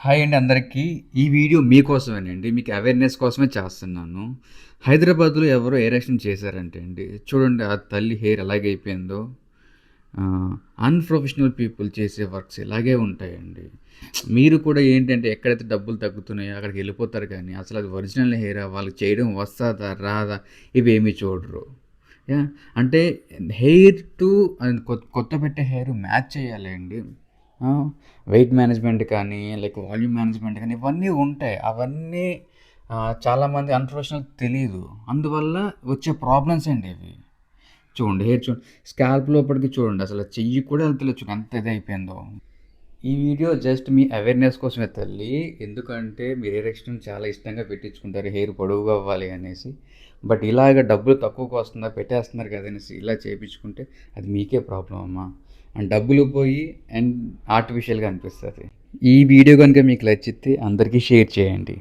Hi అండి అందరికీ. ఈ వీడియో మీకోసమేనండి. మీకు అవేర్‌నెస్ కోసమే చేస్తున్నాను. హైదరాబాద్‌లో ఎవరో ఎయిర్ యాక్సిడెంట్ చేశారంటే అండి, చూడండి ఆ తల్లి హెయిర్ ఎలాగైపోయిందో. అన్‌ప్రొఫెషనల్ పీపుల్ చేసే వర్క్స్ ఇలాగే ఉంటాయండి. మీరు కూడా ఏంటంటే ఎక్కడైతే డబ్బులు తగ్గుతున్నాయో అక్కడికెళ్ళిపోతారు కానీ, అసలు అది ఒరిజినల్ హెయిరా? వాళ్ళకి చేయడం వస్తదా? రాదా? ఇవేమీ చూడరు. యాహ్! అంటే హెయిర్ టు కొత్త పెట్టే హెయిర్ మ్యాచ్ చేయాలి అండి. ఆ! వెయిట్ మేనేజ్‌మెంట్ కానీ, లైక్ వాల్యూమ్ మేనేజ్‌మెంట్ కానీ ఇవన్నీ ఉంటాయి. అవన్నీ చాలామంది అన్‌ప్రొఫెషనల్‌కి తెలీదు. అందువల్ల వచ్చే ప్రాబ్లమ్స్ అండి ఇవి. చూడండి హెయిర్ చూడండి. స్కాల్ప్ లోపలికి చూడండి అసలు చెయ్యి కూడా ఎళ్తలేదు చూడు ఎంత ఇదయిపోయిందో. ఈ వీడియో జస్ట్ మీ అవేర్‌నెస్ కోసమే తల్లి. ఎందుకంటే మీరు హెయిర్ ఎక్స్టెన్షన్ చాలా ఇష్టంగా పెట్టించుకుంటారు హెయిర్ పొడవుగా అవ్వాలి అనేసి. బట్ ఇలాగ డబ్బులు తక్కువకి వస్తుందా పెట్టేస్తున్నారు కదా అనేసి ఇలా చేపించుకుంటే అది మీకే ప్రాబ్లమ్ అమ్మా. అండ్ డబ్బులు పోయి అండ్ ఆర్టిఫిషియల్‌గా అనిపిస్తది. ఈ వీడియో గనుక మీకు నచ్చితే అందరికీ షేర్ చేయండి.